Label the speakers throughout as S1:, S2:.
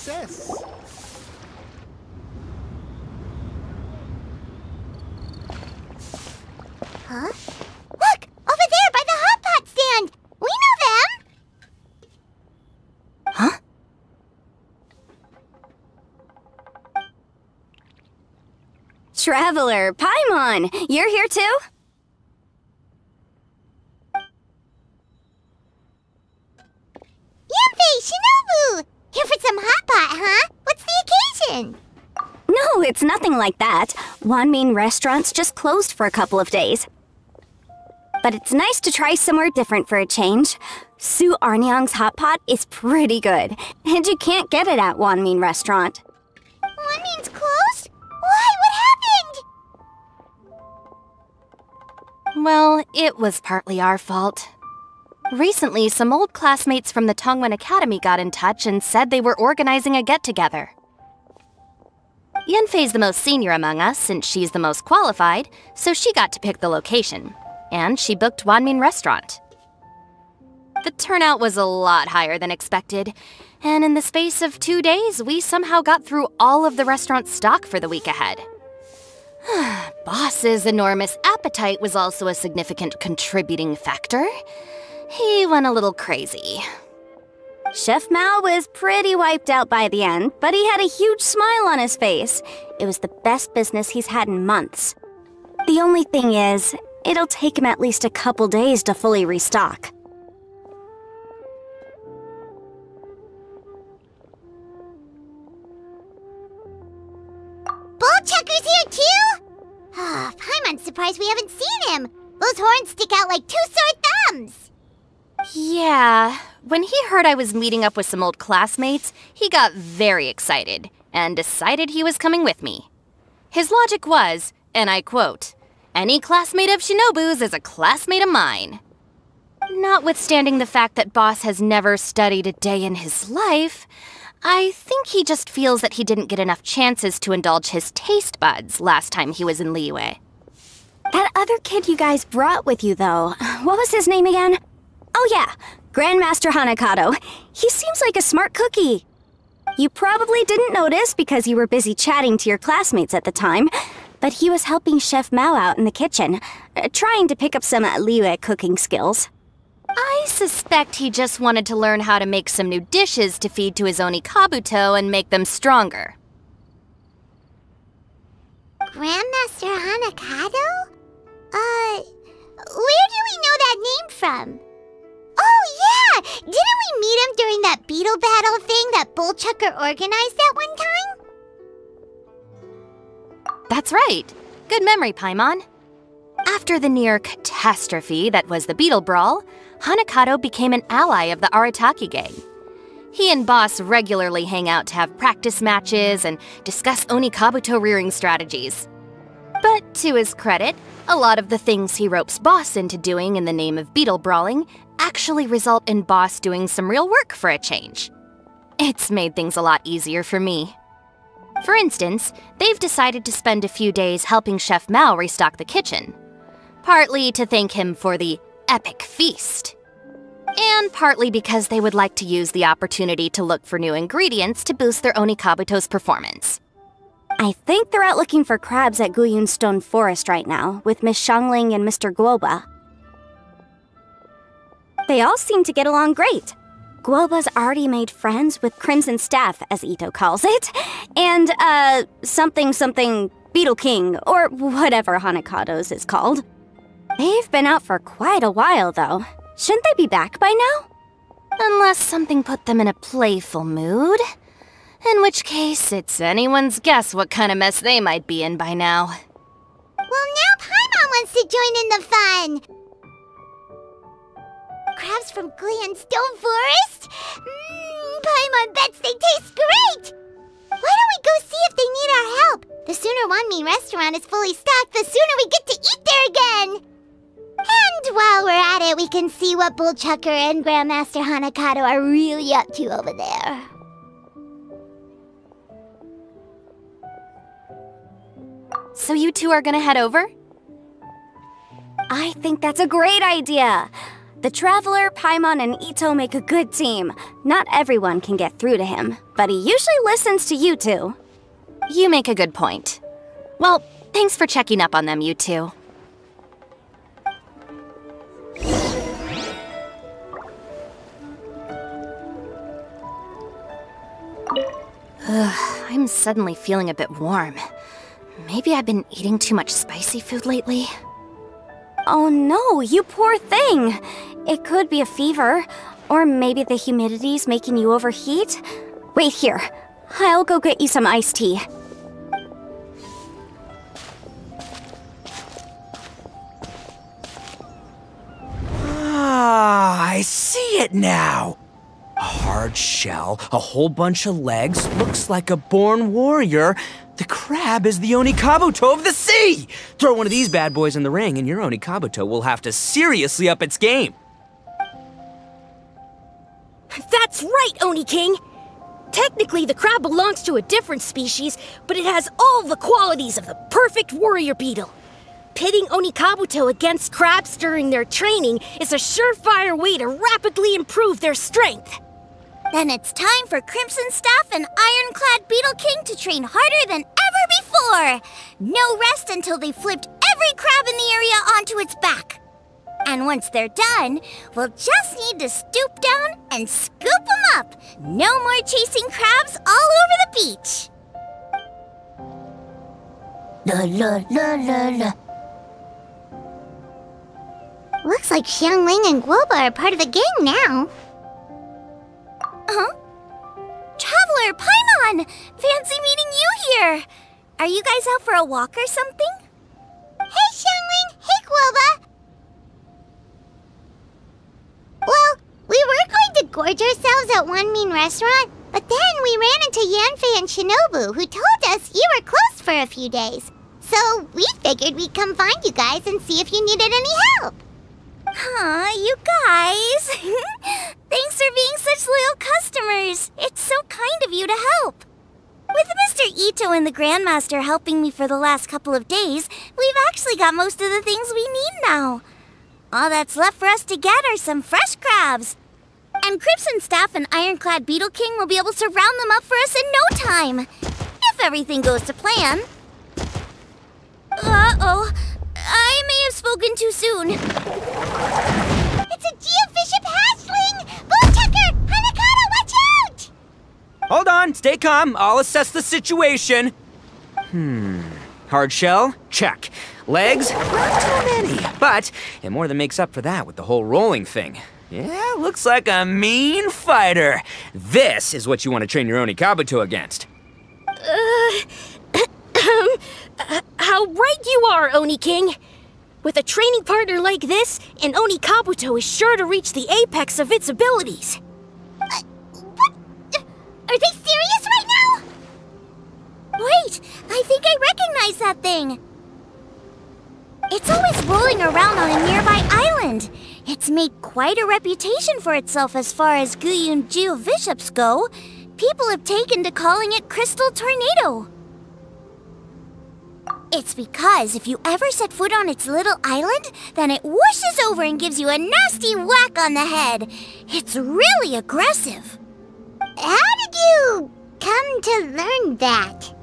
S1: success.
S2: Huh? Look! Over there by the hot pot stand! We know them!
S3: Huh? Traveler, Paimon! You're here too?
S2: Yanfei, Shinobu! Here for some hot pot, huh? What's the occasion?
S3: No, it's nothing like that. Wanmin restaurants just closed for a couple of days. But it's nice to try somewhere different for a change. Su Arnyang's hot pot is pretty good, and you can't get it at Wanmin restaurant.
S2: Wanmin's closed? Why? What happened?
S4: Well, it was partly our fault. Recently, some old classmates from the Tongwen Academy got in touch and said they were organizing a get-together. Yanfei's the most senior among us, since she's the most qualified, so she got to pick the location. And she booked Wanmin Restaurant. The turnout was a lot higher than expected, and in the space of 2 days, we somehow got through all of the restaurant's stock for the week ahead. Boss's enormous appetite was also a significant contributing factor. He went a little crazy.
S3: Chef Mao was pretty wiped out by the end, but he had a huge smile on his face. It was the best business he's had in months. The only thing is, it'll take him at least a couple days to fully restock.
S2: Bullchucker's here too? Paimon's surprised we haven't seen him. Those horns stick out like 2 sore thumbs.
S4: Yeah, when he heard I was meeting up with some old classmates, he got very excited and decided he was coming with me. His logic was, and I quote, "Any classmate of Shinobu's is a classmate of mine." Notwithstanding the fact that Boss has never studied a day in his life, I think he just feels that he didn't get enough chances to indulge his taste buds last time he was in Liyue.
S3: That other kid you guys brought with you, though, what was his name again? Oh yeah, Grandmaster Hanakado. He seems like a smart cookie. You probably didn't notice because you were busy chatting to your classmates at the time, but he was helping Chef Mao out in the kitchen, trying to pick up some Liyue cooking skills.
S4: I suspect he just wanted to learn how to make some new dishes to feed to his Oni Kabuto and make them stronger.
S2: Grandmaster Hanakado? Where do we know that name from? Oh yeah! Didn't we meet him during that Beetle battle thing that Bullchucker organized that one time?
S4: That's right. Good memory, Paimon. After the near catastrophe that was the Beetle Brawl, Hanakado became an ally of the Arataki gang. He and Boss regularly hang out to have practice matches and discuss Oni Kabuto rearing strategies. But to his credit, a lot of the things he ropes Boss into doing in the name of Beetle Brawling actually result in Boss doing some real work for a change. It's made things a lot easier for me. For instance, they've decided to spend a few days helping Chef Mao restock the kitchen. Partly to thank him for the epic feast. And partly because they would like to use the opportunity to look for new ingredients to boost their Oni Kabuto's performance.
S3: I think they're out looking for crabs at Guyun Stone Forest right now, with Miss Shangling and Mr. Guoba. They all seem to get along great. Guoba's already made friends with Crimson Staff, as Ito calls it, and, something Beetle King, or whatever Hanakado's is called. They've been out for quite a while, though. Shouldn't they be back by now?
S4: Unless something put them in a playful mood. In which case, it's anyone's guess what kind of mess they might be in by now.
S2: Well, now Paimon wants to join in the fun! Crabs from Guyun Stone Forest? Paimon bets they taste great! Why don't we go see if they need our help? The sooner Wanmin restaurant is fully stocked, the sooner we get to eat there again! And while we're at it, we can see what Bullchucker and Grandmaster Hanakado are really up to over there.
S4: So you two are gonna head over?
S3: I think that's a great idea. The Traveler, Paimon, and Ito make a good team. Not everyone can get through to him, but he usually listens to you two.
S4: You make a good point. Well, thanks for checking up on them, you two. I'm suddenly feeling a bit warm. Maybe I've been eating too much spicy food lately.
S3: Oh no, you poor thing! It could be a fever, or maybe the humidity's making you overheat. Wait here, I'll go get you some iced tea.
S1: Ah, I see it now. A hard shell, a whole bunch of legs, looks like a born warrior. The crab is the Onikabuto of the sea! Throw one of these bad boys in the ring and your Onikabuto will have to seriously up its game.
S5: That's right, Oni King! Technically, the crab belongs to a different species, but it has all the qualities of the perfect warrior beetle. Pitting Onikabuto against crabs during their training is a surefire way to rapidly improve their strength.
S2: Then it's time for Crimson Staff and Ironclad Beetle King to train harder than ever before! No rest until they've flipped every crab in the area onto its back. And once they're done, we'll just need to stoop down and scoop them up. No more chasing crabs all over the beach. La la la la la. Looks like Xiangling and Guoba are part of the gang now. Huh? Traveler, Paimon! Fancy meeting you here! Are you guys out for a walk or something? Hey, Xiangling! Hey, Guoba! Well, we were going to gorge ourselves at one mean restaurant, but then we ran into Yanfei and Shinobu, who told us you were closed for a few days. So we figured we'd come find you guys and see if you needed any help. Aw, you guys! Thanks for being such loyal customers. It's so kind of you to help. With Mr. Ito and the Grandmaster helping me for the last couple of days, we've actually got most of the things we need now. All that's left for us to get are some fresh crabs. And Crimson Staff and Ironclad Beetle King will be able to round them up for us in no time. If everything goes to plan. Uh-oh. I may have spoken too soon. It's a Geobishop hatchling! Bulltucker! Hanakata, watch out!
S1: Hold on, stay calm. I'll assess the situation. Hard shell? Check. Legs? Not too many, but it more than makes up for that with the whole rolling thing. Yeah, looks like a mean fighter. This is what you want to train your Onikabuto against.
S5: How right you are, Oni King! With a training partner like this, an Onikabuto is sure to reach the apex of its abilities.
S2: What? Are they serious right now? Wait, I think I recognize that thing. It's always rolling around on a nearby island. It's made quite a reputation for itself as far as Guyun Geobishops go. People have taken to calling it Crystal Tornado. It's because if you ever set foot on its little island, then it whooshes over and gives you a nasty whack on the head. It's really aggressive. How did you come to learn that?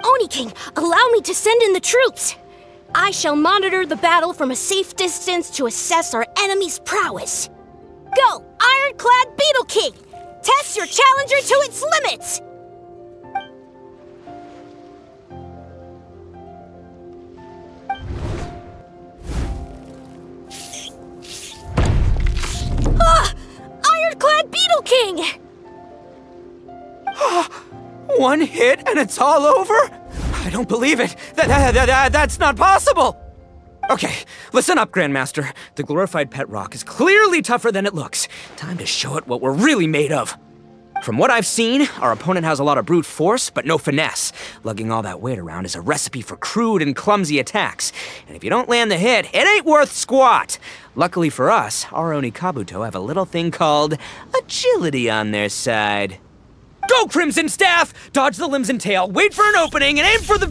S5: Oni King, allow me to send in the troops. I shall monitor the battle from a safe distance to assess our enemy's prowess. Go, Ironclad Beetle King! Test your challenger to its limits! Ironclad Beetle King!
S1: One hit and it's all over? I don't believe it. That's not possible. Okay, listen up, Grandmaster. The glorified pet rock is clearly tougher than it looks. Time to show it what we're really made of. From what I've seen, our opponent has a lot of brute force, but no finesse. Lugging all that weight around is a recipe for crude and clumsy attacks. And if you don't land the hit, it ain't worth squat. Luckily for us, our Onikabuto have a little thing called agility on their side. Go, Crimson Staff! Dodge the limbs and tail, wait for an opening, and aim for the...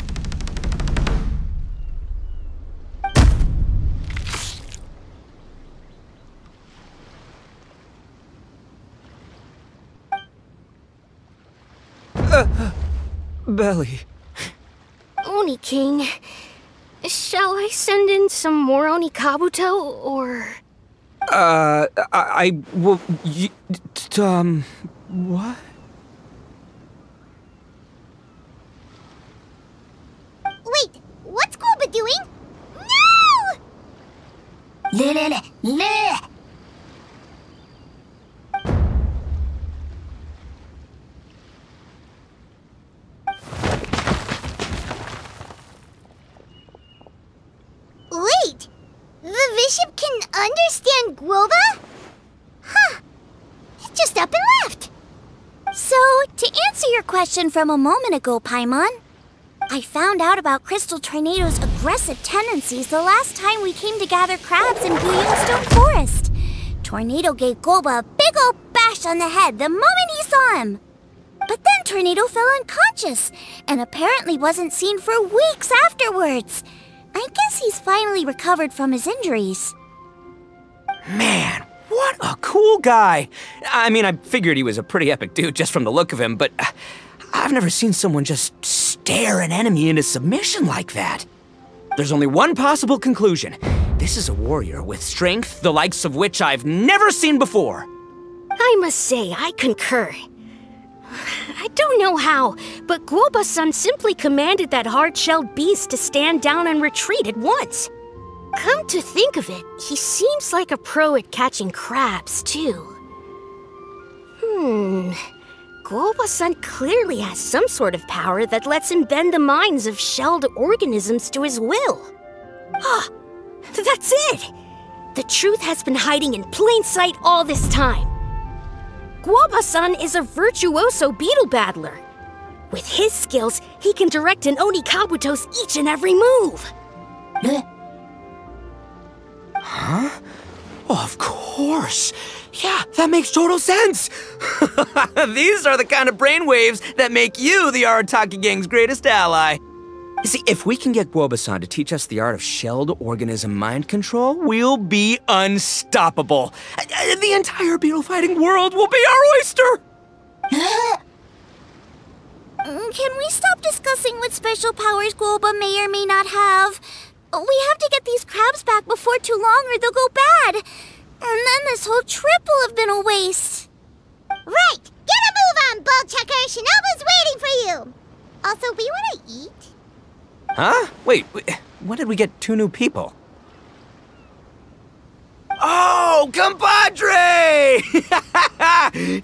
S1: Belly.
S5: Oni King, shall I send in some more Onikabuto, or...?
S1: Well, what?
S2: Wait, what's Golba doing? No! Wait, the bishop can understand Guoba? Huh, he just up and left.
S3: So, to answer your question from a moment ago, Paimon, I found out about Crystal Tornado's aggressive tendencies the last time we came to gather crabs in Stone Forest. Tornado gave Golba a big old bash on the head the moment he saw him. But then Tornado fell unconscious and apparently wasn't seen for weeks afterwards. I guess he's finally recovered from his injuries.
S1: Man, what a cool guy. I mean, I figured he was a pretty epic dude just from the look of him, but I've never seen someone just stare an enemy into submission like that. There's only one possible conclusion. This is a warrior with strength the likes of which I've never seen before.
S5: I must say, I concur. I don't know how, but Guoba-san simply commanded that hard-shelled beast to stand down and retreat at once. Come to think of it, he seems like a pro at catching crabs, too. Guoba-san clearly has some sort of power that lets him bend the minds of shelled organisms to his will. Ah, that's it! The truth has been hiding in plain sight all this time. Guoba-san is a virtuoso beetle battler. With his skills, he can direct an Onikabuto's each and every move.
S1: Huh? Oh, of course. Yeah, that makes total sense. These are the kind of brainwaves that make you the Arataki gang's greatest ally. You see, if we can get Guoba-san to teach us the art of shelled organism mind control, we'll be unstoppable. The entire beetle fighting world will be our oyster.
S3: Can we stop discussing what special powers Guoba may or may not have? We have to get these crabs back before too long or they'll go bad. And then this whole trip will have been a waste.
S2: Right, get a move on, Bullchucker. Shinobu's waiting for you. Also, we want to eat.
S1: Huh? Wait, when did we get 2 new people? Oh, compadre!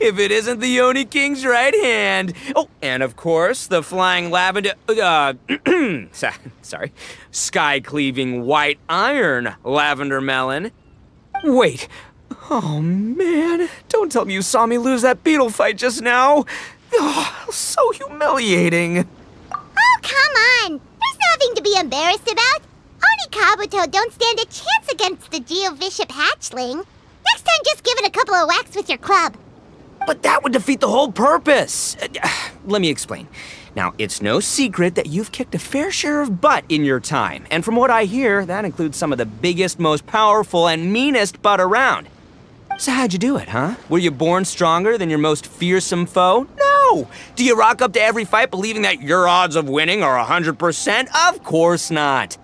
S1: If it isn't the Oni King's right hand. Oh, and of course, the flying lavender, sorry, sky-cleaving white iron lavender melon. Wait, oh man, don't tell me you saw me lose that beetle fight just now. Oh, so humiliating.
S2: Oh, come on. There's nothing to be embarrassed about. Onikabuto don't stand a chance against the Geovishap hatchling. Next time, just give it a couple of whacks with your club.
S1: But that would defeat the whole purpose. Let me explain. Now, it's no secret that you've kicked a fair share of butt in your time. And from what I hear, that includes some of the biggest, most powerful, and meanest butt around. So how'd you do it, huh? Were you born stronger than your most fearsome foe? No! Do you rock up to every fight believing that your odds of winning are 100%? Of course not.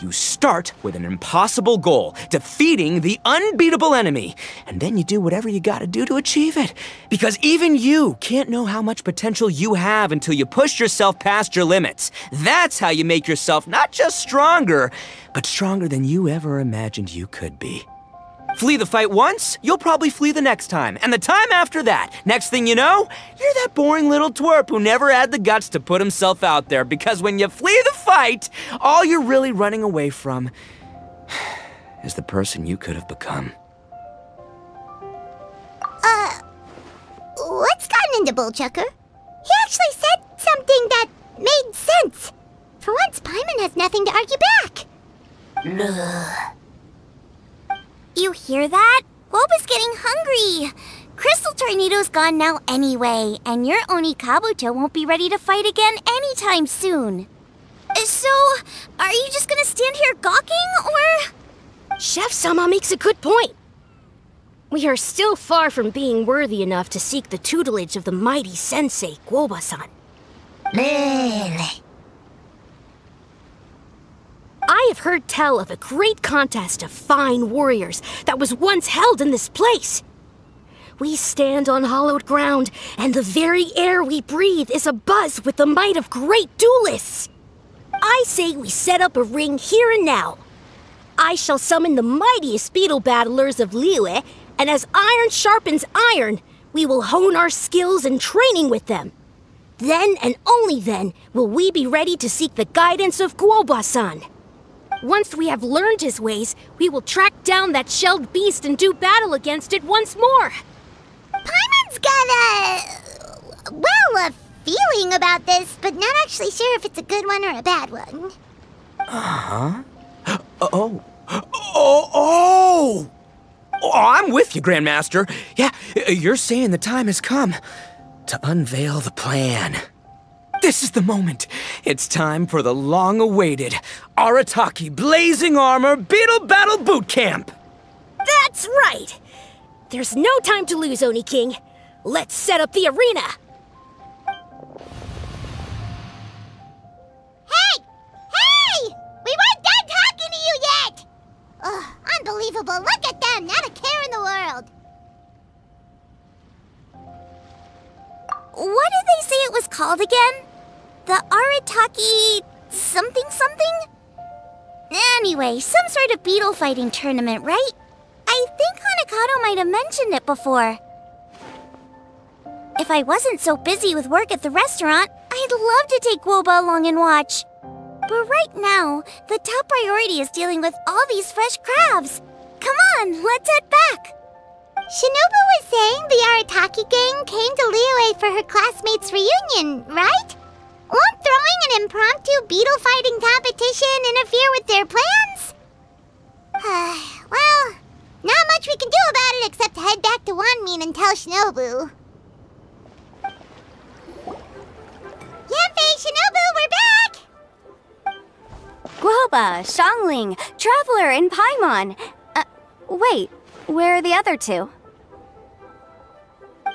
S1: You start with an impossible goal, defeating the unbeatable enemy, and then you do whatever you gotta do to achieve it. Because even you can't know how much potential you have until you push yourself past your limits. That's how you make yourself not just stronger, but stronger than you ever imagined you could be. Flee the fight once, you'll probably flee the next time, and the time after that. Next thing you know, you're that boring little twerp who never had the guts to put himself out there, because when you flee the fight, all you're really running away from is the person you could have become.
S2: What's gotten into Bullchucker? He actually said something that made sense. For once, Paimon has nothing to argue back.
S3: You hear that? Guoba's getting hungry. Crystal Tornado's gone now anyway, and your Onikabuto won't be ready to fight again anytime soon. So, are you just gonna stand here gawking, or...?
S5: Chef Sama makes a good point. We are still far from being worthy enough to seek the tutelage of the mighty sensei, Guoba-san. I have heard tell of a great contest of fine warriors that was once held in this place. We stand on hallowed ground, and the very air we breathe is abuzz with the might of great duelists. I say we set up a ring here and now. I shall summon the mightiest beetle battlers of Liyue, and as iron sharpens iron, we will hone our skills and training with them. Then and only then will we be ready to seek the guidance of Guoba-san. Once we have learned his ways, we will track down that shelled beast and do battle against it once more.
S2: Paimon's got a feeling about this, but not actually sure if it's a good one or a bad one.
S1: Uh-huh. Oh, I'm with you, Grandmaster. Yeah, you're saying the time has come to unveil the plan. This is the moment. It's time for the long-awaited Arataki Blazing Armor Beetle Battle Boot Camp.
S5: That's right! There's no time to lose, Oni King. Let's set up the arena.
S2: Hey! We weren't done talking to you yet! Ugh, unbelievable. Look at them, not a care in the world. What did they say it was called again? The Arataki something? Anyway, some sort of beetle fighting tournament, right? I think Hanakato might have mentioned it before. If I wasn't so busy with work at the restaurant, I'd love to take Guoba along and watch. But right now, the top priority is dealing with all these fresh crabs. Come on, let's head back. Shinobu was saying the Arataki gang came to Liyue for her classmates' reunion, right? Won't throwing an impromptu beetle fighting competition interfere with their plans? Well, not much we can do about it except head back to Wanmin and tell Shinobu. Yanfei, Shinobu, we're back!
S3: Guoba, Xiangling, Traveler, and Paimon. Wait, where are the other two?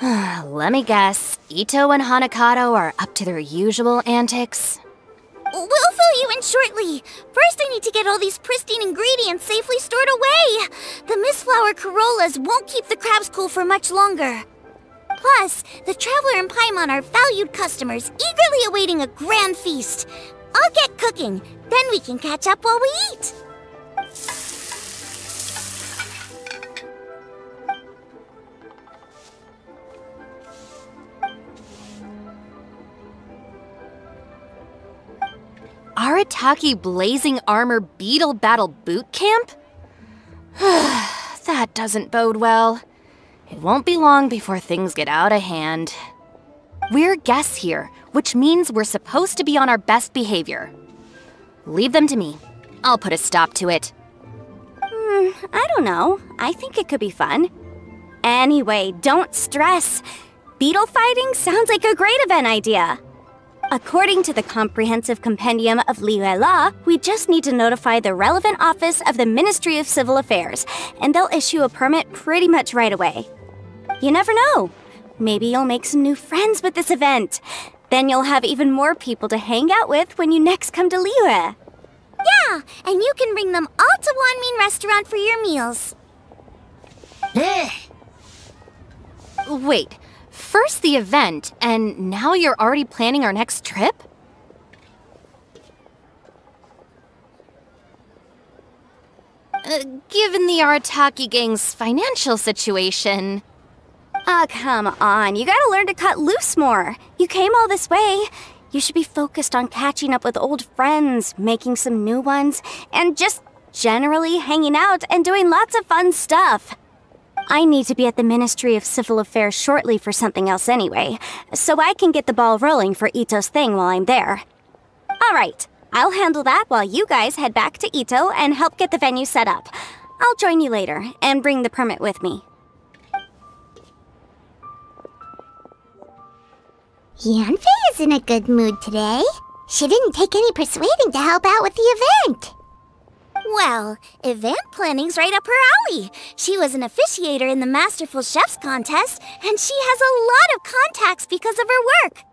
S4: Let me guess. Ito and Hanakato are up to their usual antics?
S2: We'll fill you in shortly. First, I need to get all these pristine ingredients safely stored away. The mistflower corollas won't keep the crabs cool for much longer. Plus, the Traveler and Paimon are valued customers, eagerly awaiting a grand feast. I'll get cooking, then we can catch up while we eat.
S4: Arataki Blazing Armor Beetle Battle Boot Camp? That doesn't bode well. It won't be long before things get out of hand. We're guests here, which means we're supposed to be on our best behavior. Leave them to me. I'll put a stop to it.
S3: I don't know. I think it could be fun. Anyway, don't stress. Beetle fighting sounds like a great event idea. According to the Comprehensive Compendium of Liyue Law, we just need to notify the relevant office of the Ministry of Civil Affairs, and they'll issue a permit pretty much right away. You never know. Maybe you'll make some new friends with this event. Then you'll have even more people to hang out with when you next come to Liyue.
S2: Yeah, and you can bring them all to Wanmin Restaurant for your meals.
S4: Wait, first the event, and now you're already planning our next trip? Given the Arataki gang's financial situation...
S3: Oh, come on. You gotta learn to cut loose more. You came all this way. You should be focused on catching up with old friends, making some new ones, and just generally hanging out and doing lots of fun stuff. I need to be at the Ministry of Civil Affairs shortly for something else anyway, so I can get the ball rolling for Ito's thing while I'm there. All right, I'll handle that while you guys head back to Ito and help get the venue set up. I'll join you later and bring the permit with me.
S2: Yanfei is in a good mood today. She didn't take any persuading to help out with the event. Well, event planning's right up her alley. She was an officiator in the Masterful Chefs contest, and she has a lot of contacts because of her work.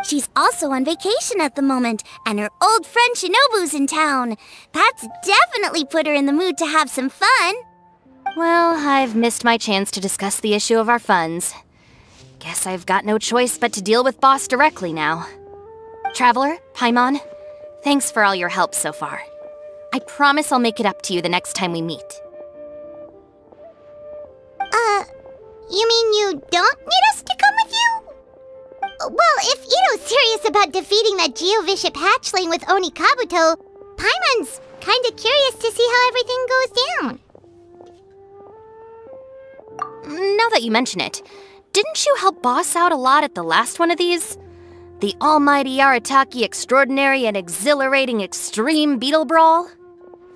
S2: She's also on vacation at the moment, and her old friend Shinobu's in town. That's definitely put her in the mood to have some fun.
S4: Well, I've missed my chance to discuss the issue of our funds. Guess I've got no choice but to deal with Boss directly now. Traveler, Paimon, thanks for all your help so far. I promise I'll make it up to you the next time we meet.
S2: You mean you don't need us to come with you? Well, if Ito's serious about defeating that Geovishap hatchling with Oni Kabuto, Paimon's kinda curious to see how everything goes down.
S4: Now that you mention it, didn't you help Boss out a lot at the last one of these? The almighty Arataki extraordinary and exhilarating extreme Beetle Brawl?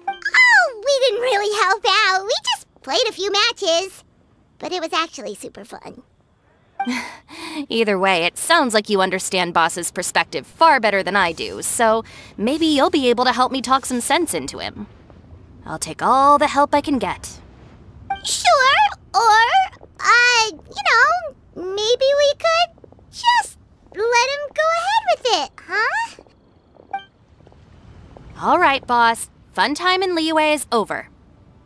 S2: Oh, we didn't really help out. We just played a few matches. But it was actually super fun.
S4: Either way, it sounds like you understand Boss's perspective far better than I do, so maybe you'll be able to help me talk some sense into him. I'll take all the help I can get.
S2: Sure, or, maybe we could just let him go ahead with it, huh?
S4: All right, Boss. Fun time in Liyue is over.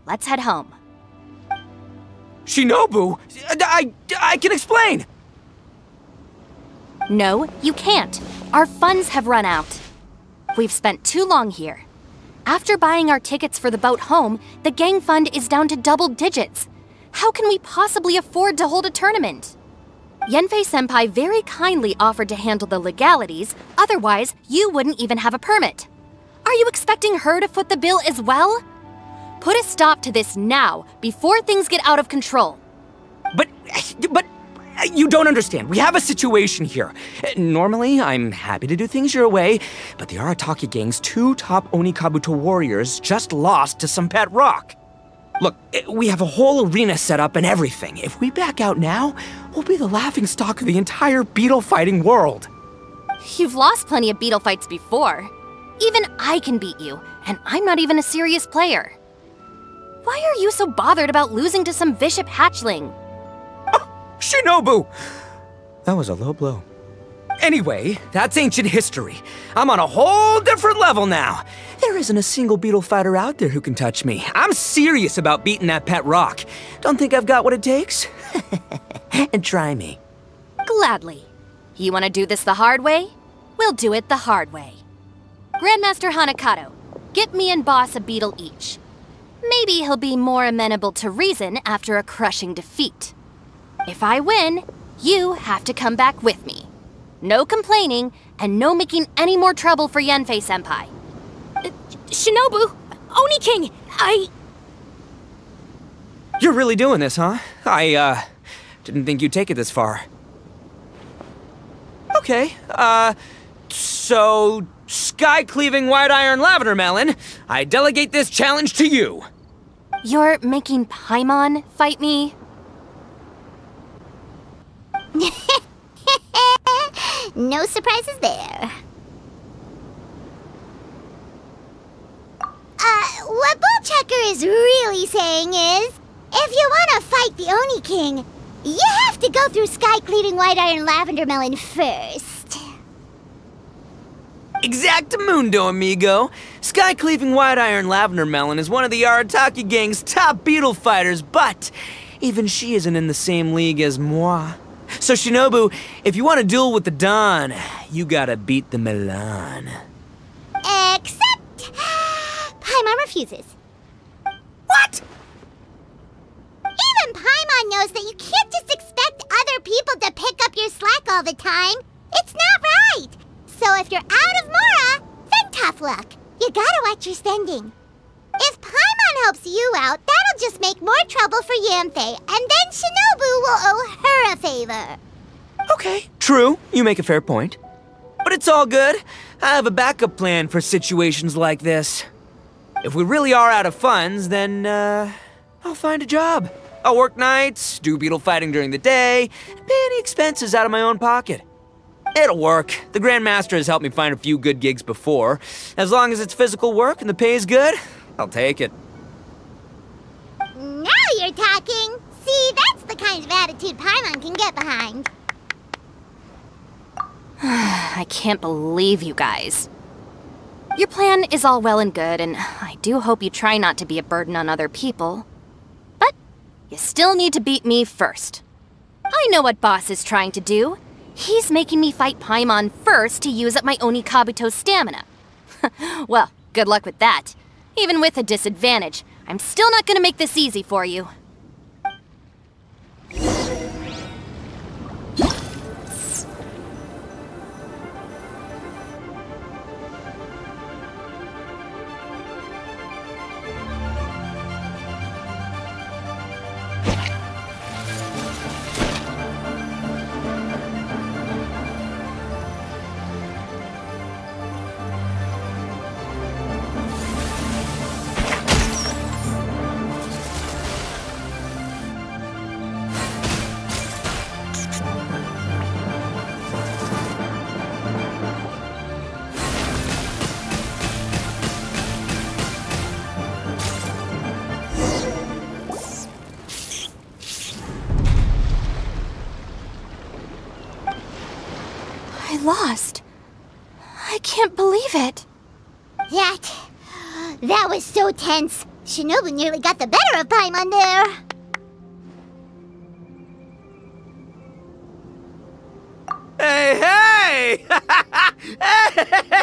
S4: Let's head home.
S1: Shinobu, I can explain.
S4: No, you can't. Our funds have run out. We've spent too long here. After buying our tickets for the boat home, the gang fund is down to double digits. How can we possibly afford to hold a tournament? Yenfei-senpai very kindly offered to handle the legalities, otherwise you wouldn't even have a permit. Are you expecting her to foot the bill as well? Put a stop to this now, before things get out of control.
S1: But you don't understand. We have a situation here. Normally, I'm happy to do things your way, but the Arataki gang's 2 top Oni Kabuto warriors just lost to some pet rock. Look, we have a whole arena set up and everything. If we back out now, we'll be the laughingstock of the entire beetle fighting world.
S4: You've lost plenty of beetle fights before. Even I can beat you, and I'm not even a serious player. Why are you so bothered about losing to some Vishap hatchling?
S1: Oh, Shinobu! That was a low blow. Anyway, that's ancient history. I'm on a whole different level now. There isn't a single beetle fighter out there who can touch me. I'm serious about beating that pet rock. Don't think I've got what it takes? And try me.
S4: Gladly. You want to do this the hard way? We'll do it the hard way. Grandmaster Hanakato, get me and Boss a beetle each. Maybe he'll be more amenable to reason after a crushing defeat. If I win, you have to come back with me. No complaining, and no making any more trouble for Yenfei-senpai.
S5: Shinobu! Oni King!
S1: You're really doing this, huh? I didn't think you'd take it this far. Okay, so sky-cleaving white iron lavender melon, I delegate this challenge to you.
S4: You're making Paimon fight me?
S2: No surprises there. What Bullchecker is really saying is, if you want to fight the Oni King, you have to go through sky-cleaving white iron lavender melon first.
S1: Exactamundo, amigo. Sky-cleaving white iron lavender melon is one of the Arataki gang's top beetle fighters, but even she isn't in the same league as moi. So Shinobu, if you want to duel with the Don, you gotta beat the Milan.
S2: Except Paimon refuses.
S1: What?
S2: Even Paimon knows that you can't just expect other people to pick up your slack all the time. It's not right. So if you're out of Mora, then tough luck. You gotta watch your spending. If Paimon helps you out, that'll just make more trouble for Yanfei, and then Shinobu will owe her a favor.
S1: Okay, true. You make a fair point. But it's all good. I have a backup plan for situations like this. If we really are out of funds, then, I'll find a job. I'll work nights, do beetle fighting during the day, and pay any expenses out of my own pocket. It'll work. The Grandmaster has helped me find a few good gigs before. As long as it's physical work and the pay is good, I'll take it.
S2: Now you're talking! See, that's the kind of attitude Paimon can get behind.
S4: I can't believe you guys. Your plan is all well and good, and I do hope you try not to be a burden on other people. But you still need to beat me first. I know what Boss is trying to do. He's making me fight Paimon first to use up my Oni Kabuto's stamina. Well, good luck with that. Even with a disadvantage, I'm still not gonna make this easy for you. I lost. I can't believe it.
S2: That was so tense. Shinobu nearly got the better of Paimon there.
S1: Hey!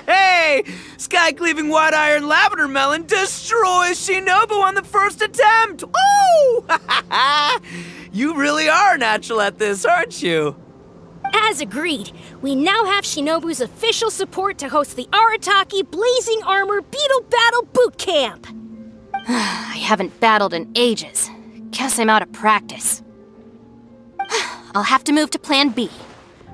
S1: Hey! Sky-cleaving white iron lavender melon destroys Shinobu on the first attempt! Oh! You really are natural at this, aren't you?
S5: As agreed, we now have Shinobu's official support to host the Arataki Blazing Armor Beetle Battle Boot Camp.
S4: I haven't battled in ages. Guess I'm out of practice. I'll have to move to Plan B.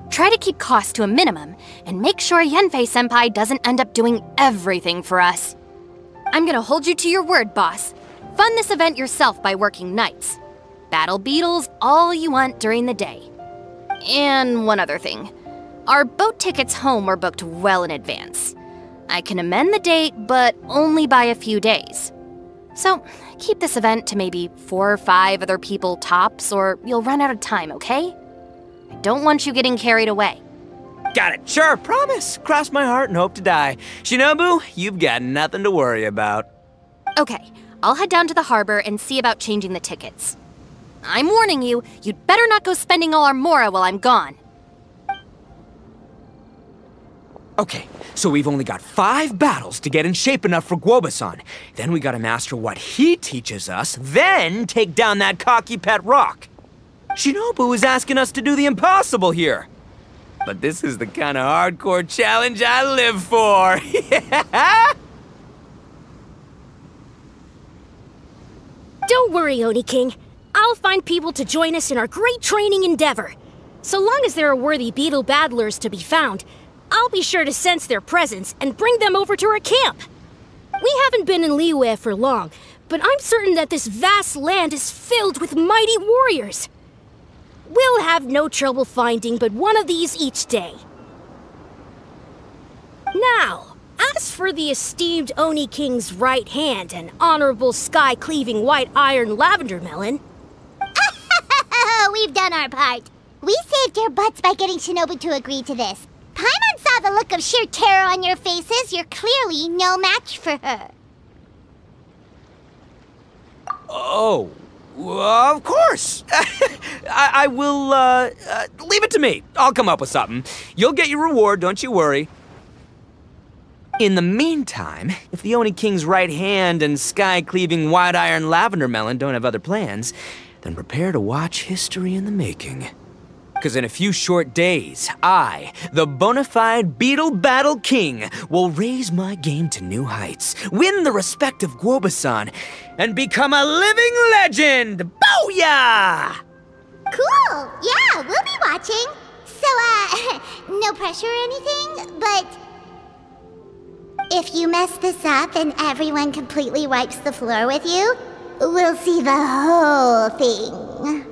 S4: Try to keep costs to a minimum, and make sure Yanfei-senpai doesn't end up doing everything for us. I'm gonna hold you to your word, boss. Fund this event yourself by working nights. Battle beetles all you want during the day. And one other thing. Our boat tickets home were booked well in advance. I can amend the date, but only by a few days. So, keep this event to maybe 4 or 5 other people tops, or you'll run out of time, okay? I don't want you getting carried away.
S1: Got it. Sure, promise. Cross my heart and hope to die. Shinobu, you've got nothing to worry about.
S4: Okay, I'll head down to the harbor and see about changing the tickets. I'm warning you, you'd better not go spending all our mora while I'm gone.
S1: Okay, so we've only got 5 battles to get in shape enough for Guoba-san. Then we gotta master what he teaches us, then take down that cocky pet rock. Shinobu is asking us to do the impossible here. But this is the kind of hardcore challenge I live for. Yeah!
S5: Don't worry, Oni King. I'll find people to join us in our great training endeavor. So long as there are worthy beetle battlers to be found, I'll be sure to sense their presence and bring them over to our camp. We haven't been in Liyue for long, but I'm certain that this vast land is filled with mighty warriors. We'll have no trouble finding but one of these each day. Now, as for the esteemed Oni King's right hand and honorable sky-cleaving white iron lavender melon...
S2: We've done our part. We saved your butts by getting Shinobu to agree to this. Paimon saw the look of sheer terror on your faces. You're clearly no match for her.
S1: Oh, of course. I will, leave it to me. I'll come up with something. You'll get your reward, don't you worry. In the meantime, if the Oni King's right hand and sky-cleaving white iron lavender melon don't have other plans, then prepare to watch history in the making. Because in a few short days, I, the bona fide Beetle Battle King, will raise my game to new heights, win the respect of Guoba-san, and become a living legend! Booyah!
S2: Cool! Yeah, we'll be watching. So, no pressure or anything, but... if you mess this up and everyone completely wipes the floor with you, we'll see the whole thing.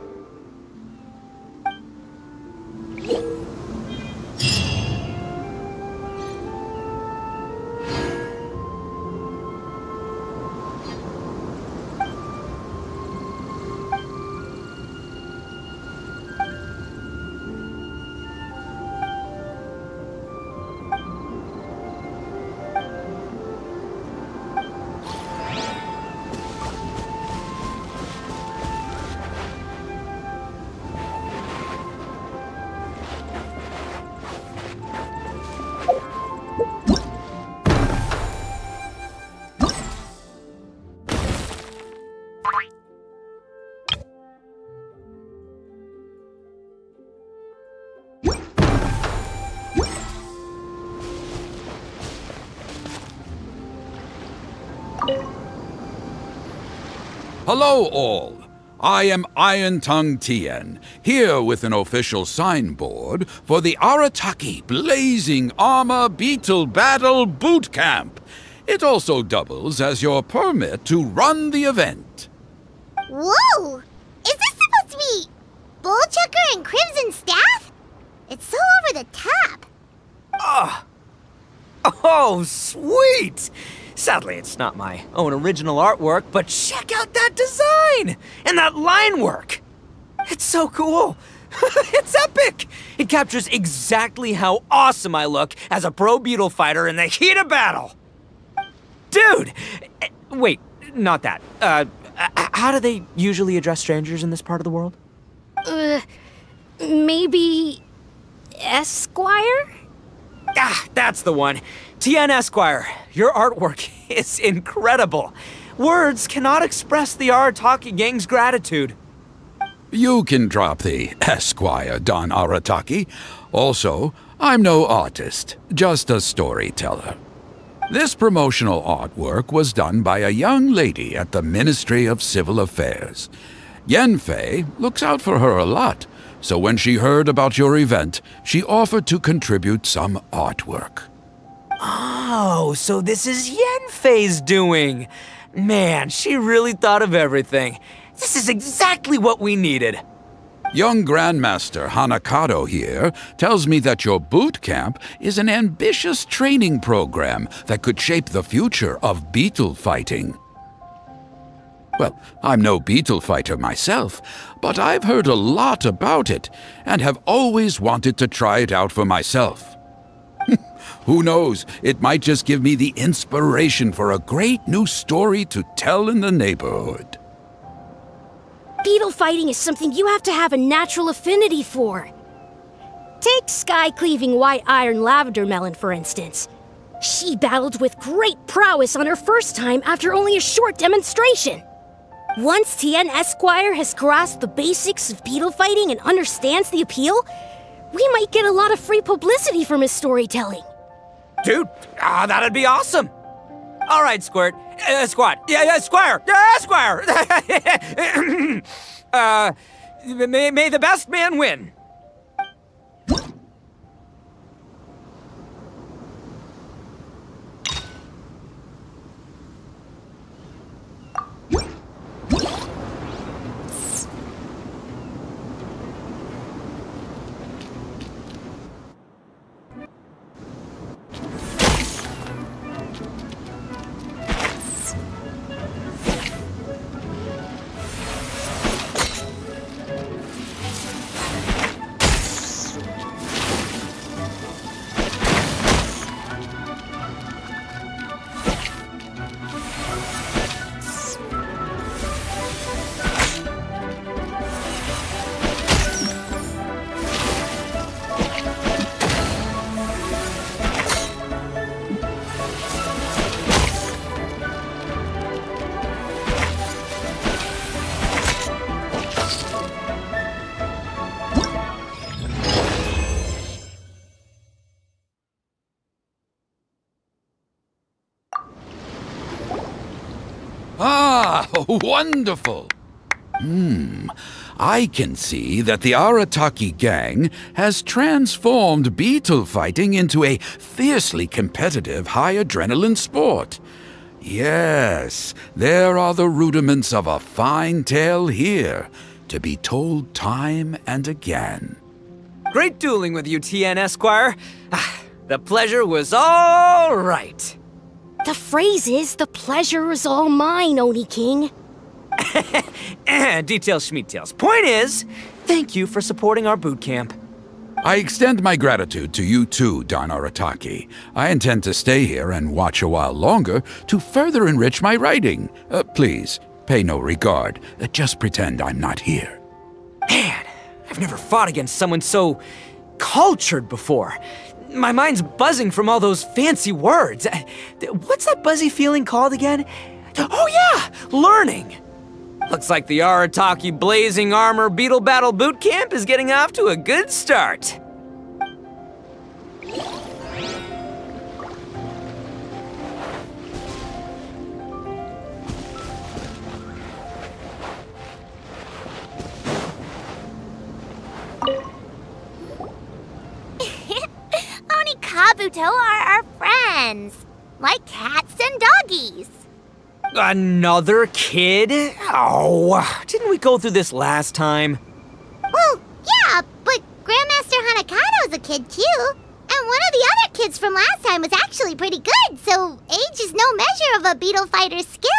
S6: Hello all. I am Iron Tongue Tien, here with an official signboard for the Arataki Blazing Armor Beetle Battle Boot Camp. It also doubles as your permit to run the event.
S2: Whoa! Is this supposed to be Bullchucker and Crimson Staff? It's so over the top.
S1: Oh, sweet! Sadly, it's not my own original artwork, but check out that design! And that line work! It's so cool! It's epic! It captures exactly how awesome I look as a pro Beetle fighter in the heat of battle! Dude! Wait, not that. How do they usually address strangers in this part of the world?
S5: Maybe... Esquire?
S1: Ah, that's the one. Tien Esquire, your artwork is incredible. Words cannot express the Arataki gang's gratitude.
S6: You can drop the Esquire, Don Arataki. Also, I'm no artist, just a storyteller. This promotional artwork was done by a young lady at the Ministry of Civil Affairs. Yenfei looks out for her a lot, so when she heard about your event, she offered to contribute some artwork.
S1: Oh, so this is Yenfei's doing. Man, she really thought of everything. This is exactly what we needed.
S6: Young Grandmaster Hanakado here tells me that your boot camp is an ambitious training program that could shape the future of beetle fighting. Well, I'm no beetle fighter myself, but I've heard a lot about it and have always wanted to try it out for myself. Who knows, it might just give me the inspiration for a great new story to tell in the neighborhood.
S5: Beetle fighting is something you have to have a natural affinity for. Take sky-cleaving white iron lavender melon, for instance. She battled with great prowess on her first time after only a short demonstration. Once Tien Esquire has grasped the basics of beetle fighting and understands the appeal, we might get a lot of free publicity from his storytelling.
S1: Dude, that'd be awesome. All right, Squirt. Squad. Yeah, Squire. Yeah, Squire. May the best man win.
S6: Ah, wonderful! I can see that the Arataki gang has transformed beetle fighting into a fiercely competitive high-adrenaline sport. Yes, there are the rudiments of a fine tale here, to be told time and again.
S1: Great dueling with you, Tien Esquire. The pleasure was all right.
S5: The phrase is, the pleasure is all mine, Oni King.
S1: Details schmeetails. Point is, thank you for supporting our boot camp.
S6: I extend my gratitude to you too, Don Arataki. I intend to stay here and watch a while longer to further enrich my writing. Please, pay no regard. Just pretend I'm not here.
S1: Man, I've never fought against someone so cultured before. My mind's buzzing from all those fancy words. What's that buzzy feeling called again? Oh yeah, learning. Looks like the Arataki Blazing Armor Beetle Battle Boot Camp is getting off to a good start.
S2: Kabuto are our friends, like cats and doggies.
S1: Another kid? Oh, didn't we go through this last time?
S2: Well, yeah, but Grandmaster Hanakado's a kid too. And one of the other kids from last time was actually pretty good, so age is no measure of a beetle fighter's skill.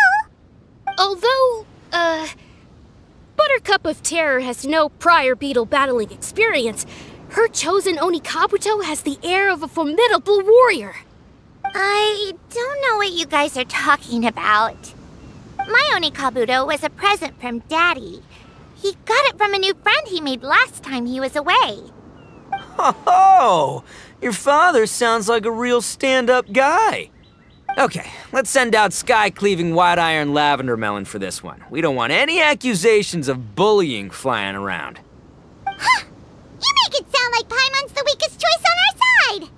S5: Although, Buttercup of Terror has no prior beetle battling experience, her chosen Oni Kabuto has the air of a formidable warrior.
S2: I don't know what you guys are talking about. My Oni Kabuto was a present from Daddy. He got it from a new friend he made last time he was away.
S1: Oh, your father sounds like a real stand-up guy. Okay, let's send out Sky-Cleaving White Iron Lavender Melon for this one. We don't want any accusations of bullying flying around.
S2: Huh! You make it sound like Paimon's the weakest choice on our side!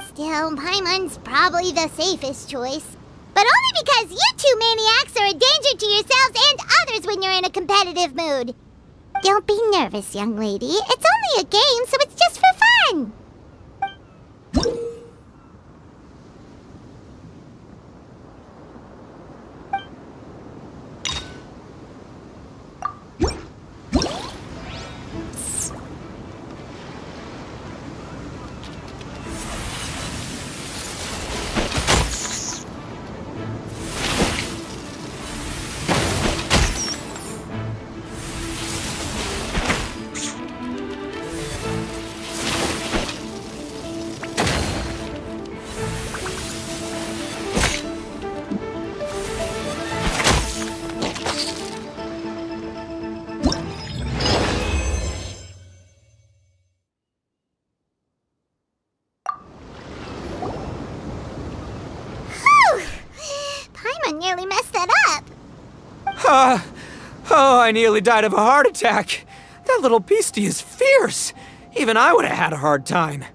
S2: Still, Paimon's probably the safest choice. But only because you two maniacs are a danger to yourselves and others when you're in a competitive mood. Don't be nervous, young lady. It's only a game, so it's just for fun. Nearly messed that up.
S1: Oh, I nearly died of a heart attack. That little beastie is fierce. Even I would have had a hard time.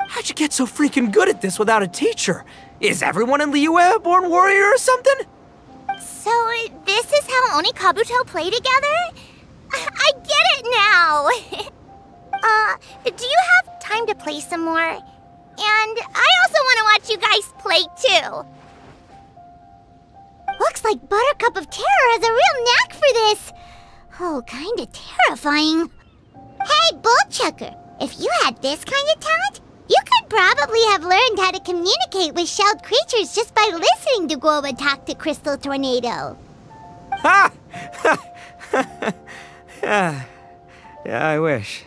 S1: How'd you get so freaking good at this without a teacher? Is everyone in Liyue a born warrior or something?
S2: So this is how Oni Kabuto play together? I get it now. Do you have time to play some more? And I also want to watch you guys play too. Looks like Buttercup of Terror has a real knack for this. Oh, kinda terrifying. Hey, Bullchucker, if you had this kind of talent, you could probably have learned how to communicate with shelled creatures just by listening to Guoba talk to Crystal Tornado.
S1: Ha! Yeah, I wish.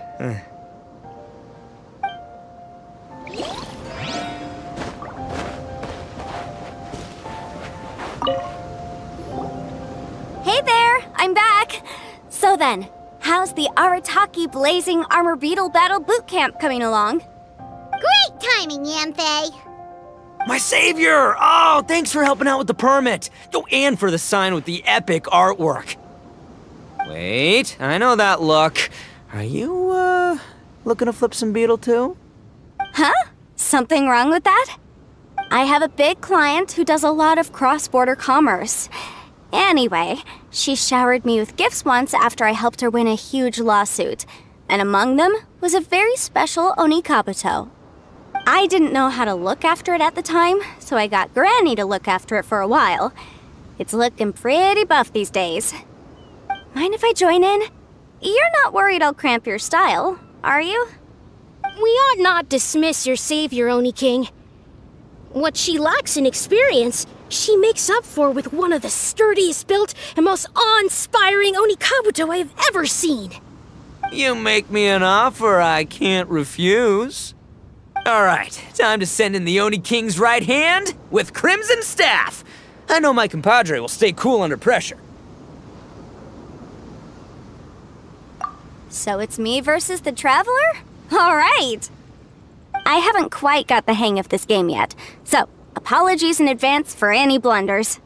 S3: Hey there, I'm back. So then, how's the Arataki Blazing Armor Beetle Battle Boot Camp coming along?
S2: Great timing, Yamfei.
S1: My savior! Oh, thanks for helping out with the permit. Oh, and for the sign with the epic artwork. Wait, I know that look. Are you, looking to flip some Beetle too?
S3: Huh? Something wrong with that? I have a big client who does a lot of cross-border commerce. Anyway, she showered me with gifts once after I helped her win a huge lawsuit, and among them was a very special Oni Kabuto. I didn't know how to look after it at the time, so I got Granny to look after it for a while. It's looking pretty buff these days. Mind if I join in? You're not worried I'll cramp your style, are you?
S5: We ought not dismiss your savior, Oni King. What she lacks in experience, she makes up for with one of the sturdiest built and most awe-inspiring Oni Kabuto I have ever seen.
S1: You make me an offer I can't refuse. All right, time to send in the Oni King's right hand with Crimson Staff. I know my compadre will stay cool under pressure.
S3: So it's me versus the Traveler? All right! I haven't quite got the hang of this game yet, so apologies in advance for any blunders.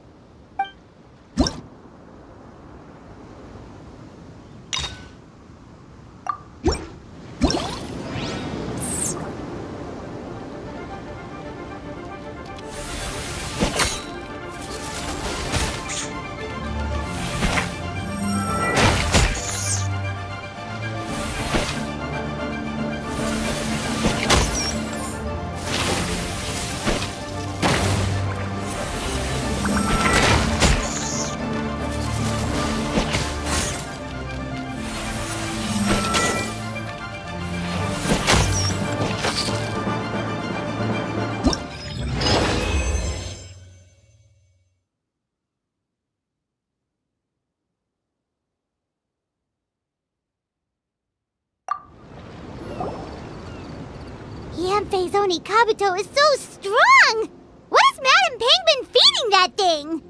S2: Yanfei's Oni Kabuto is so strong! What is Madam Penguin feeding that thing?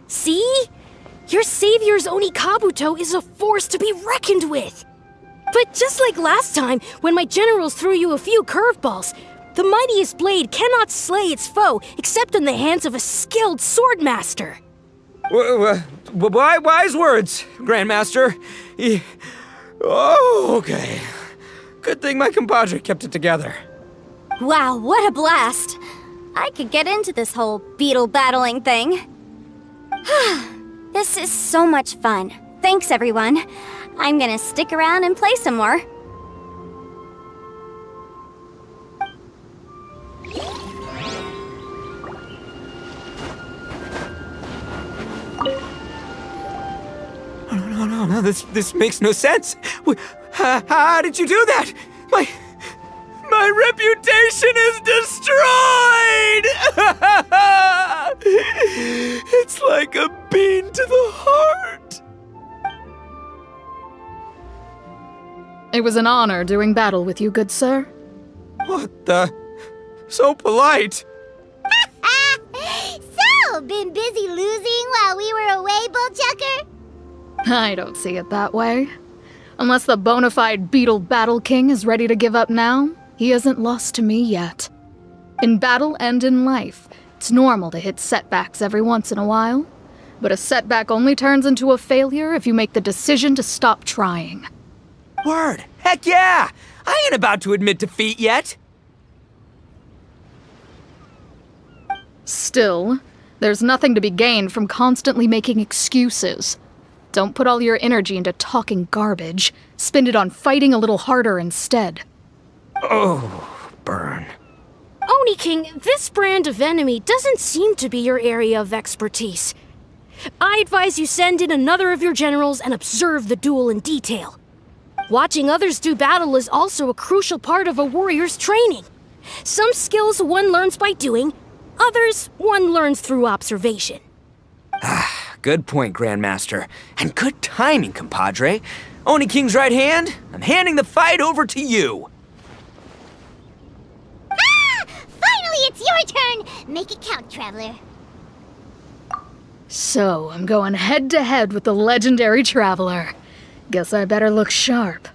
S5: See? Your savior's Oni Kabuto is a force to be reckoned with! But just like last time, when my generals threw you a few curveballs, the mightiest blade cannot slay its foe except in the hands of a skilled swordmaster.
S1: Wise words, Grandmaster. Oh, okay. Good thing my compadre kept it together.
S3: Wow, what a blast! I could get into this whole beetle battling thing. This is so much fun. Thanks, everyone. I'm gonna stick around and play some more.
S1: No, this makes no sense. How did you do that? My reputation is destroyed! It's like a bean to the heart.
S7: It was an honor doing battle with you, good sir.
S1: What the? So polite.
S2: So, been busy losing while we were away, Bullchucker?
S7: I don't see it that way. Unless the bona fide Beetle Battle King is ready to give up now, he hasn't lost to me yet. In battle and in life, it's normal to hit setbacks every once in a while. But a setback only turns into a failure if you make the decision to stop trying.
S1: Word. Heck yeah! I ain't about to admit defeat yet.
S7: Still, there's nothing to be gained from constantly making excuses. Don't put all your energy into talking garbage. Spend it on fighting a little harder instead.
S1: Oh, burn.
S5: Oni King, this brand of enemy doesn't seem to be your area of expertise. I advise you send in another of your generals and observe the duel in detail. Watching others do battle is also a crucial part of a warrior's training. Some skills one learns by doing, others one learns through observation.
S1: Good point, Grandmaster. And good timing, compadre. Oni King's right hand, I'm handing the fight over to you.
S2: Finally, it's your turn! Make it count, Traveler.
S7: So, I'm going head-to-head with the legendary Traveler. Guess I better look sharp.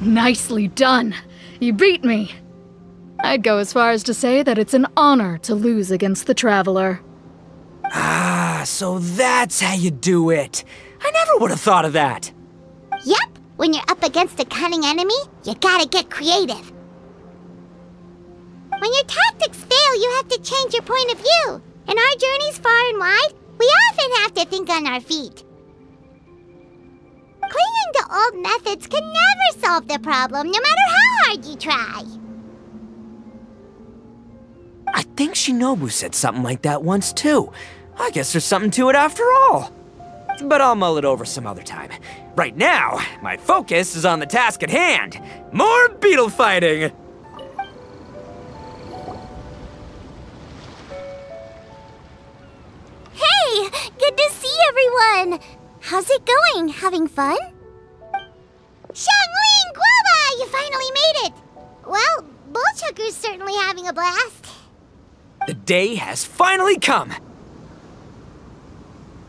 S7: Nicely done. You beat me. I'd go as far as to say that it's an honor to lose against the Traveler.
S1: Ah, so that's how you do it. I never would have thought of that.
S2: Yep, when you're up against a cunning enemy, you gotta get creative. When your tactics fail, you have to change your point of view. In our journeys far and wide, we often have to think on our feet. Clinging to old methods can never solve the problem, no matter how hard you try.
S1: I think Shinobu said something like that once too. I guess there's something to it after all. But I'll mull it over some other time. Right now, my focus is on the task at hand. More beetle fighting!
S2: Hey, good to see everyone! How's it going? Having fun? Xiangling Guoba! You finally made it! Well, Bullchucker's certainly having a blast.
S1: The day has finally come!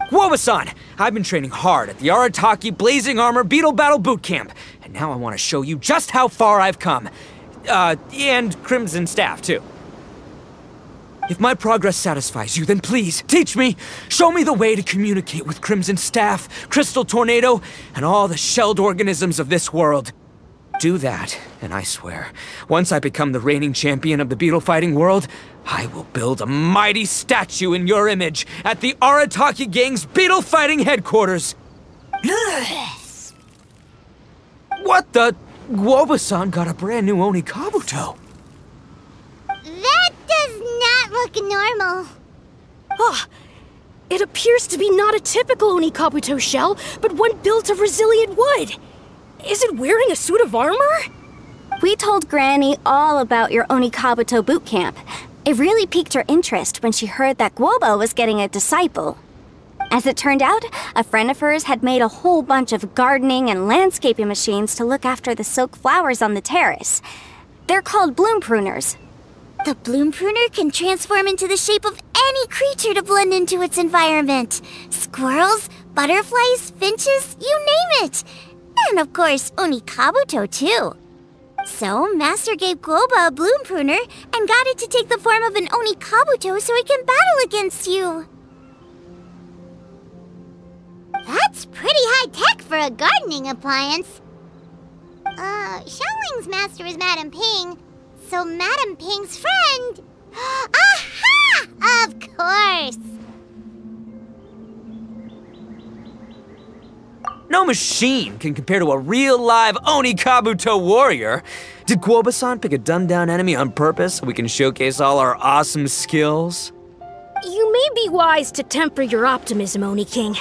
S1: Guoba-san, I've been training hard at the Arataki Blazing Armor Beetle Battle Boot Camp, and now I want to show you just how far I've come. And Crimson Staff, too. If my progress satisfies you, then please, teach me! Show me the way to communicate with Crimson Staff, Crystal Tornado, and all the shelled organisms of this world. Do that, and I swear, once I become the reigning champion of the beetle fighting world, I will build a mighty statue in your image at the Arataki Gang's beetle fighting headquarters. What the? Guoba-san got a brand new Oni Kabuto.
S2: That does not look normal.
S5: Ah, it appears to be not a typical Oni Kabuto shell, but one built of resilient wood. Is it wearing a suit of armor?
S3: We told Granny all about your Oni Kabuto boot camp. It really piqued her interest when she heard that Guoba was getting a disciple. As it turned out, a friend of hers had made a whole bunch of gardening and landscaping machines to look after the silk flowers on the terrace. They're called bloom pruners.
S2: The bloom pruner can transform into the shape of any creature to blend into its environment. Squirrels, butterflies, finches, you name it. And of course, Oni Kabuto too. So, Master gave Guoba a bloom pruner and got it to take the form of an Oni Kabuto so it can battle against you. That's pretty high-tech for a gardening appliance. Xiangling's master is Madame Ping, so Madame Ping's friend... Aha! Of course!
S1: No machine can compare to a real live Oni Kabuto warrior. Did Guoba-san pick a dumbed-down enemy on purpose so we can showcase all our awesome skills?
S5: You may be wise to temper your optimism, Oni King.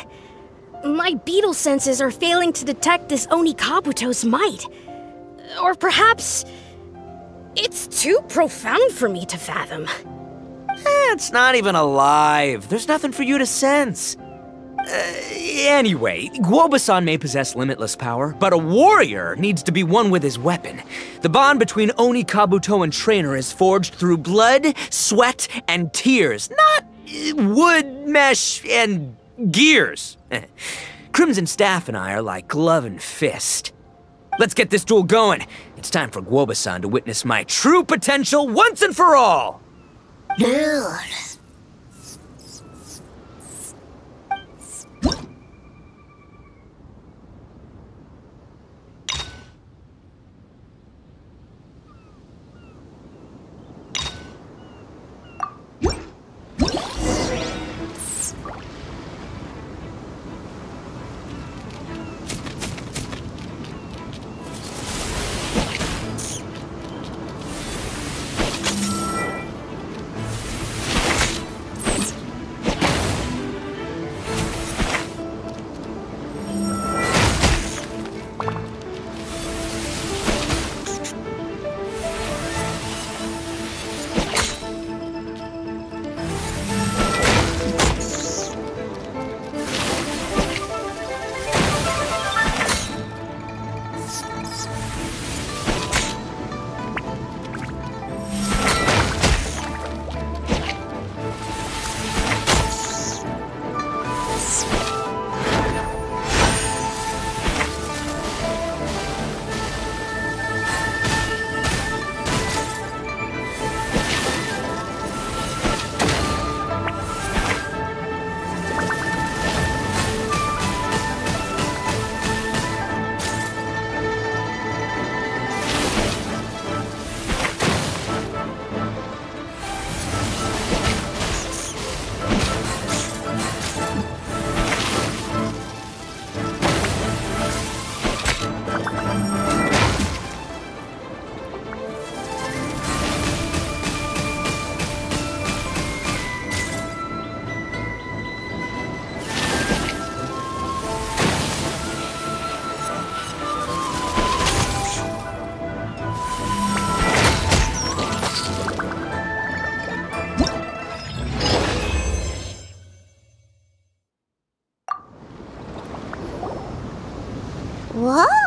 S5: My beetle senses are failing to detect this Oni Kabuto's might. Or perhaps... it's too profound for me to fathom.
S1: It's not even alive. There's nothing for you to sense. Anyway, Guoba-san may possess limitless power, but a warrior needs to be one with his weapon. The bond between Oni Kabuto and trainer is forged through blood, sweat, and tears, not wood, mesh, and gears. Crimson Staff and I are like glove and fist. Let's get this duel going. It's time for Guoba-san to witness my true potential once and for all.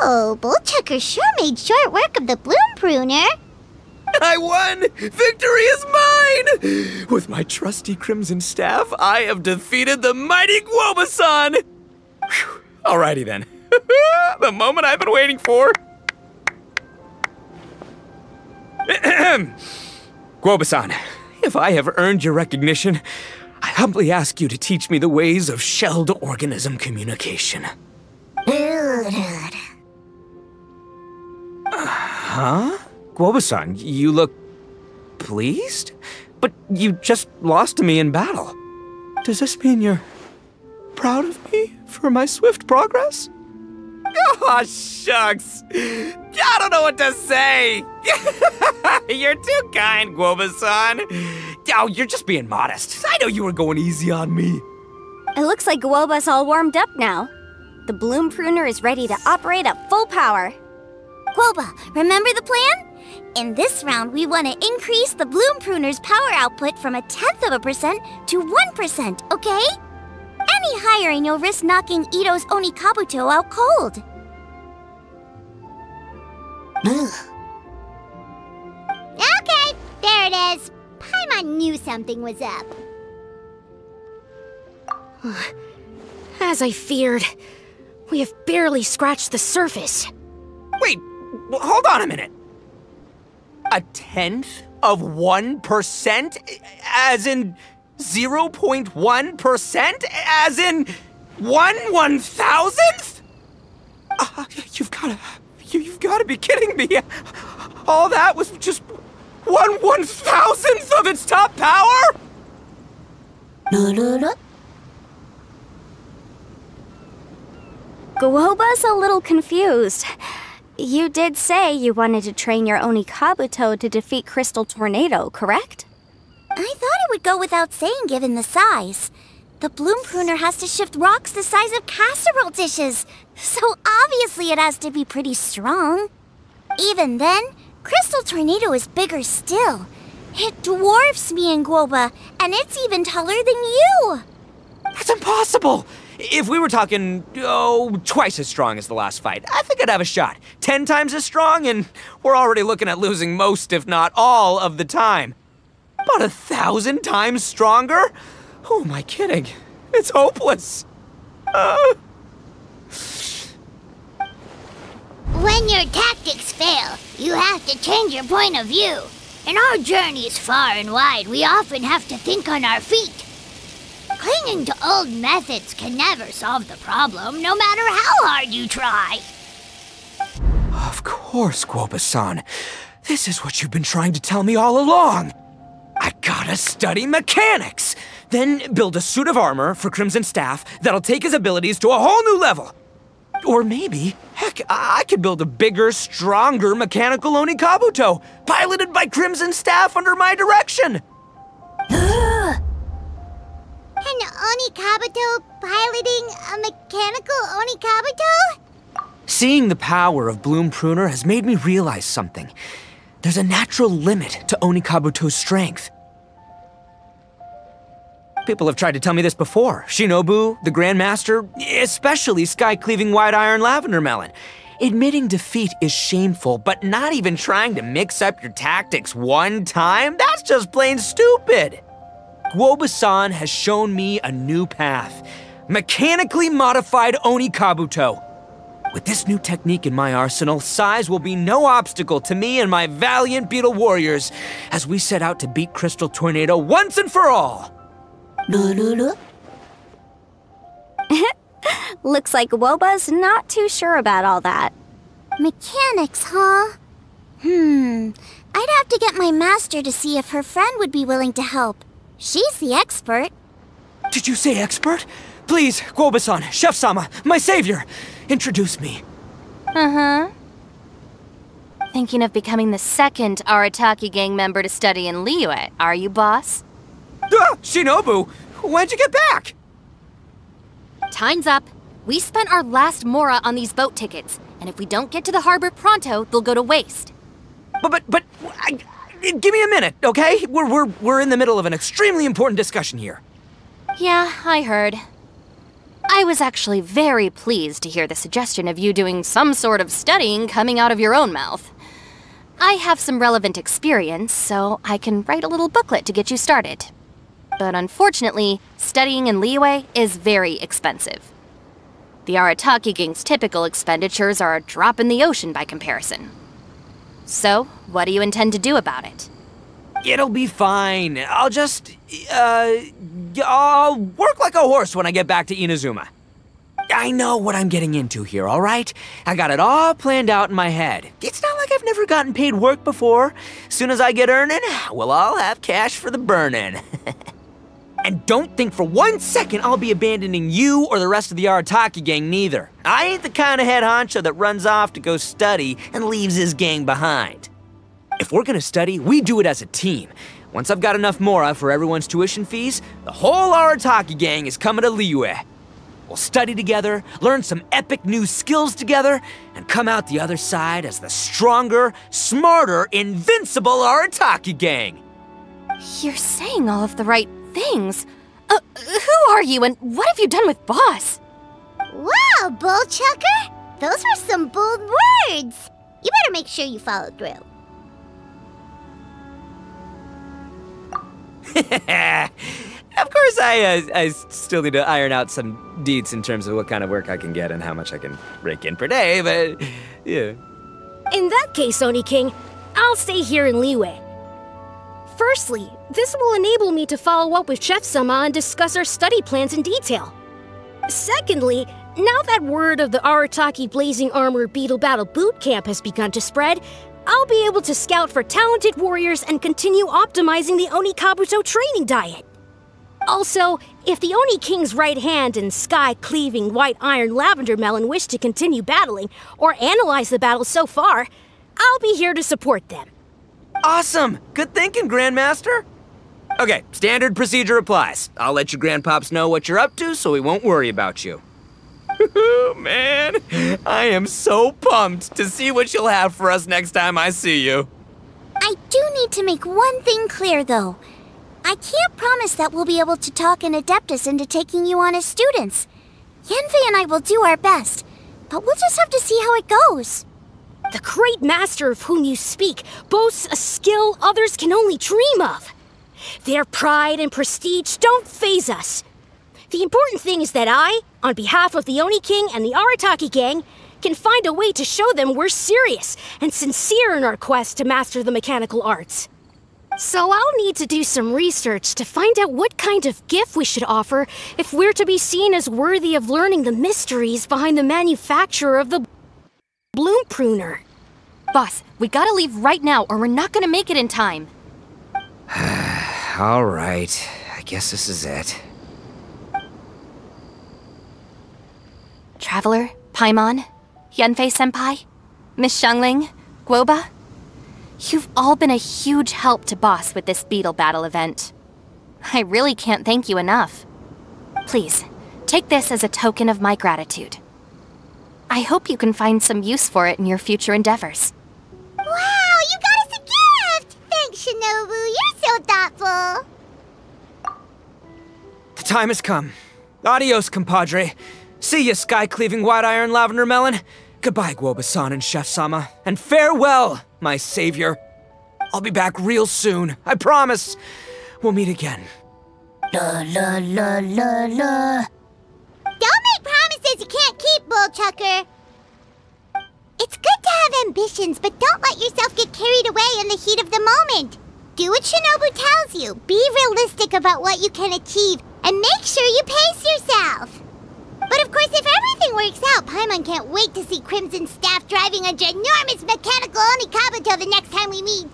S2: Oh, Bullchucker sure made short work of the Bloom Pruner.
S1: I won! Victory is mine! With my trusty crimson staff, I have defeated the mighty Guoba-san! Whew. Alrighty then. The moment I've been waiting for. Guoba-san, if I have earned your recognition, I humbly ask you to teach me the ways of shelled organism communication. Huh? Guoba-san, you look pleased? But you just lost to me in battle. Does this mean you're proud of me for my swift progress? Oh, shucks. I don't know what to say. You're too kind, Guoba-san. Oh, you're just being modest. I know you were going easy on me.
S3: It looks like Guoba's all warmed up now. The Bloom Pruner is ready to operate at full power.
S2: Guoba, remember the plan? In this round, we want to increase the Bloom Pruner's power output from 0.1% to 1%, okay? Any higher and you'll risk knocking Ito's Onikabuto out cold. Okay, there it is. Paimon knew something was up.
S5: As I feared, we have barely scratched the surface.
S1: Wait, hold on a minute. 1/10 of 1%? As in 0.1%? As in 1/1000th? You've gotta be kidding me. All that was just 1/1000th of its top power?
S3: Guoba's a little confused. You did say you wanted to train your Onikabuto to defeat Crystal Tornado, correct?
S2: I thought it would go without saying given the size. The Bloom Pruner has to shift rocks the size of casserole dishes, so obviously it has to be pretty strong. Even then, Crystal Tornado is bigger still. It dwarfs me and Guoba, and it's even taller than you.
S1: That's impossible! If we were talking, twice as strong as the last fight, I think I'd have a shot. 10 times as strong, and we're already looking at losing most, if not all, of the time. About 1,000 times stronger? Who am I kidding? It's hopeless.
S2: When your tactics fail, you have to change your point of view. In our journeys far and wide, we often have to think on our feet. Clinging to old methods can never solve the problem, no matter how hard you try.
S1: Of course, Guoba-san. This is what you've been trying to tell me all along. I gotta study mechanics, then build a suit of armor for Crimson Staff that'll take his abilities to a whole new level. Or maybe, heck, I could build a bigger, stronger mechanical Onikabuto, piloted by Crimson Staff under my direction.
S2: An Onikabuto piloting a mechanical Onikabuto?
S1: Seeing the power of Bloom Pruner has made me realize something. There's a natural limit to Onikabuto's strength. People have tried to tell me this before. Shinobu, the Grandmaster, especially Sky-Cleaving White Iron Lavender Melon. Admitting defeat is shameful, but not even trying to mix up your tactics one time? That's just plain stupid. Guoba-san has shown me a new path. Mechanically modified Onikabuto. With this new technique in my arsenal, size will be no obstacle to me and my valiant Beetle warriors as we set out to beat Crystal Tornado once and for all.
S3: Looks like Guoba's not too sure about all that.
S2: Mechanics, huh? I'd have to get my master to see if her friend would be willing to help. She's the expert.
S1: Did you say expert? Please, Guoba-san, Chef-sama, my savior, introduce me.
S4: Thinking of becoming the second Arataki gang member to study in Liyue, are you, boss?
S1: Shinobu, when'd you get back?
S4: Time's up. We spent our last mora on these boat tickets, and if we don't get to the harbor pronto, they'll go to waste.
S1: Give me a minute, okay? We're in the middle of an extremely important discussion here.
S4: Yeah, I heard. I was actually very pleased to hear the suggestion of you doing some sort of studying coming out of your own mouth. I have some relevant experience, so I can write a little booklet to get you started. But unfortunately, studying in Liyue is very expensive. The Arataki gang's typical expenditures are a drop in the ocean by comparison. So, what do you intend to do about it?
S1: It'll be fine. I'll just, I'll work like a horse when I get back to Inazuma. I know what I'm getting into here, all right? I got it all planned out in my head. It's not like I've never gotten paid work before. Soon as I get earning, we'll all have cash for the burning. And don't think for 1 second I'll be abandoning you or the rest of the Arataki gang neither. I ain't the kind of head honcho that runs off to go study and leaves his gang behind. If we're gonna study, we do it as a team. Once I've got enough mora for everyone's tuition fees, the whole Arataki gang is coming to Liyue. We'll study together, learn some epic new skills together, and come out the other side as the stronger, smarter, invincible Arataki gang.
S4: You're saying all of the right things. Who are you and what have you done with Boss?
S2: Wow, Bullchucker! Those were some bold words! You better make sure you follow through.
S1: Of course, I still need to iron out some deets in terms of what kind of work I can get and how much I can rake in per day, but yeah.
S5: In that case, Oni King, I'll stay here in Liyue. Firstly, this will enable me to follow up with Chef-sama and discuss our study plans in detail. Secondly, now that word of the Arataki Blazing Armor Beetle Battle Boot Camp has begun to spread, I'll be able to scout for talented warriors and continue optimizing the Oni Kabuto training diet. Also, if the Oni King's right hand and sky-cleaving white iron lavender melon wish to continue battling or analyze the battle so far, I'll be here to support them.
S1: Awesome! Good thinking, Grandmaster! Okay, standard procedure applies. I'll let your grandpops know what you're up to so we won't worry about you. Man, I am so pumped to see what you'll have for us next time I see you.
S2: I do need to make one thing clear, though. I can't promise that we'll be able to talk an Adeptus into taking you on as students. Yanfei and I will do our best, but we'll just have to see how it goes.
S5: The great master of whom you speak boasts a skill others can only dream of. Their pride and prestige don't faze us. The important thing is that I, on behalf of the Oni King and the Arataki gang, can find a way to show them we're serious and sincere in our quest to master the mechanical arts. So I'll need to do some research to find out what kind of gift we should offer if we're to be seen as worthy of learning the mysteries behind the manufacture of the bloom pruner.
S4: Boss, we gotta leave right now or we're not gonna make it in time.
S1: All right, I guess this is it.
S4: Traveler, Paimon, Yanfei-senpai, Miss Xiangling, Guoba. You've all been a huge help to Boss with this Beetle Battle event. I really can't thank you enough. Please, take this as a token of my gratitude. I hope you can find some use for it in your future endeavors.
S2: Wow, you got us a gift! Thanks, Shinobu, you're so thoughtful.
S1: The time has come. Adios, compadre. See ya, sky-cleaving white iron lavender melon. Goodbye, Guoba-san and Chef-sama. And farewell, my savior. I'll be back real soon, I promise. We'll meet again.
S2: La la la la la. Don't make promises you can't keep, Bullchucker. It's good to have ambitions, but don't let yourself get carried away in the heat of the moment. Do what Shinobu tells you. Be realistic about what you can achieve, and make sure you pace yourself. But of course, if everything works out, Paimon can't wait to see Crimson Staff driving a ginormous mechanical Oni Kabuto the next time we meet.